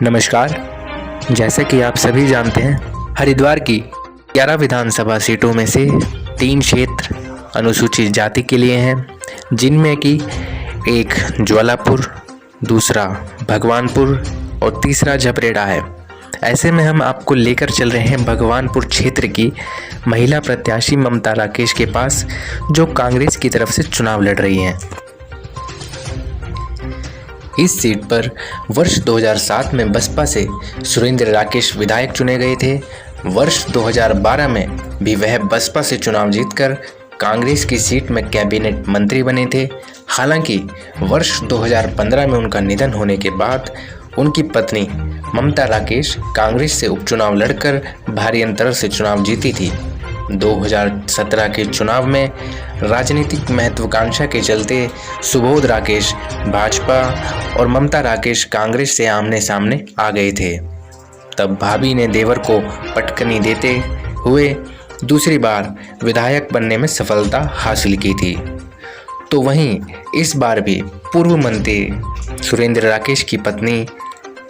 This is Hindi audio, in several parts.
नमस्कार। जैसे कि आप सभी जानते हैं, हरिद्वार की 11 विधानसभा सीटों में से 3 क्षेत्र अनुसूचित जाति के लिए हैं, जिनमें कि एक ज्वालापुर, दूसरा भगवानपुर और तीसरा झबरेड़ा है। ऐसे में हम आपको लेकर चल रहे हैं भगवानपुर क्षेत्र की महिला प्रत्याशी ममता राकेश के पास, जो कांग्रेस की तरफ से चुनाव लड़ रही हैं। इस सीट पर वर्ष 2007 में बसपा से सुरेंद्र राकेश विधायक चुने गए थे। वर्ष 2012 में भी वह बसपा से चुनाव जीतकर कांग्रेस की सीट में कैबिनेट मंत्री बने थे। हालांकि वर्ष 2015 में उनका निधन होने के बाद उनकी पत्नी ममता राकेश कांग्रेस से उपचुनाव लड़कर भारी अंतर से चुनाव जीती थी। 2017 के चुनाव में राजनीतिक महत्वाकांक्षा के चलते सुबोध राकेश भाजपा और ममता राकेश कांग्रेस से आमने सामने आ गए थे। तब भाभी ने देवर को पटकनी देते हुए दूसरी बार विधायक बनने में सफलता हासिल की थी। तो वहीं इस बार भी पूर्व मंत्री सुरेंद्र राकेश की पत्नी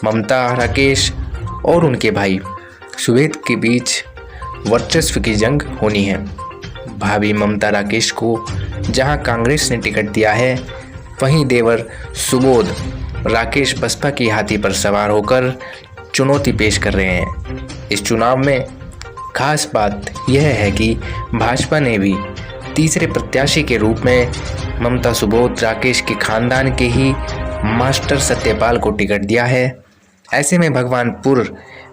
ममता राकेश और उनके भाई सुबोध के बीच वर्चस्व की जंग होनी है। भाभी ममता राकेश को जहां कांग्रेस ने टिकट दिया है, वहीं देवर सुबोध राकेश बसपा की हाथी पर सवार होकर चुनौती पेश कर रहे हैं। इस चुनाव में खास बात यह है कि भाजपा ने भी तीसरे प्रत्याशी के रूप में ममता सुबोध राकेश के खानदान के ही मास्टर सत्यपाल को टिकट दिया है। ऐसे में भगवानपुर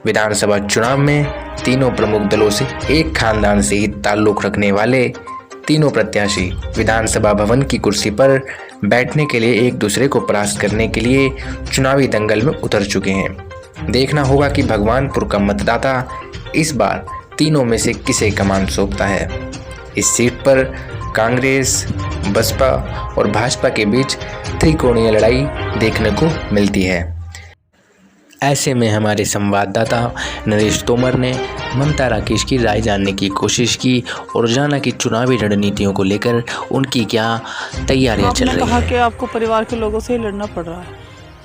विधानसभा चुनाव में तीनों प्रमुख दलों से एक खानदान से ही ताल्लुक़ रखने वाले तीनों प्रत्याशी विधानसभा भवन की कुर्सी पर बैठने के लिए एक दूसरे को परास्त करने के लिए चुनावी दंगल में उतर चुके हैं। देखना होगा कि भगवानपुर का मतदाता इस बार तीनों में से किसे कमान सौंपता है। इस सीट पर कांग्रेस, बसपा और भाजपा के बीच त्रिकोणीय लड़ाई देखने को मिलती है। ऐसे में हमारे संवाददाता नरेश तोमर ने ममता राकेश की राय जानने की कोशिश की और जाना कि चुनावी रणनीतियों को लेकर उनकी क्या तैयारियां चल रही हैं। कहा कि आपको परिवार के लोगों से ही लड़ना पड़ रहा है।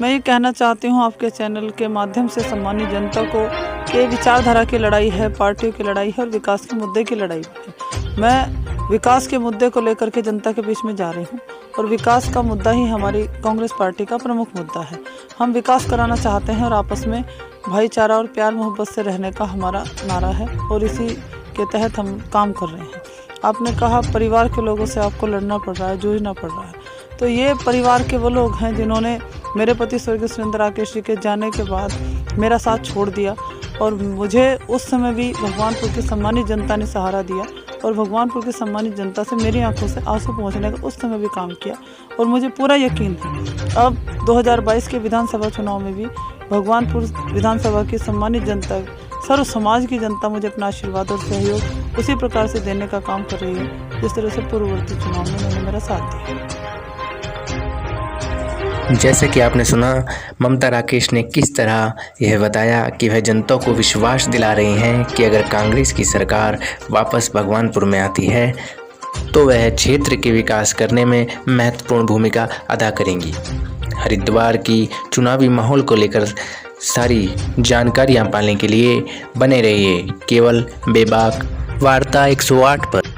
मैं ये कहना चाहती हूँ आपके चैनल के माध्यम से सम्मानित जनता को कि विचारधारा की लड़ाई है, पार्टियों की लड़ाई है और विकास के मुद्दे की लड़ाई है। मैं विकास के मुद्दे को लेकर के जनता के बीच में जा रही हूँ और विकास का मुद्दा ही हमारी कांग्रेस पार्टी का प्रमुख मुद्दा है। हम विकास कराना चाहते हैं और आपस में भाईचारा और प्यार मोहब्बत से रहने का हमारा नारा है और इसी के तहत हम काम कर रहे हैं। आपने कहा परिवार के लोगों से आपको लड़ना पड़ रहा है, जूझना पड़ रहा है, तो ये परिवार के वो लोग हैं जिन्होंने मेरे पति स्वर्गीय सुरेंद्र राकेश जी के जाने के बाद मेरा साथ छोड़ दिया और मुझे उस समय भी भगवानपुर की सम्मानित जनता ने सहारा दिया और भगवानपुर की सम्मानित जनता से मेरी आंखों से आंसू पहुंचने का उस समय भी काम किया। और मुझे पूरा यकीन है अब 2022 के विधानसभा चुनाव में भी भगवानपुर विधानसभा की सम्मानित जनता, सर्व समाज की जनता मुझे अपना आशीर्वाद और सहयोग उसी प्रकार से देने का काम कर रही है जिस तरह से पूर्ववर्ती चुनाव में उन्होंने मेरा साथ दिया। जैसे कि आपने सुना, ममता राकेश ने किस तरह यह बताया कि वह जनता को विश्वास दिला रही हैं कि अगर कांग्रेस की सरकार वापस भगवानपुर में आती है तो वह क्षेत्र के विकास करने में महत्वपूर्ण भूमिका अदा करेंगी। हरिद्वार की चुनावी माहौल को लेकर सारी जानकारियां पाने के लिए बने रहिए केवल बेबाक वार्ता 108 पर।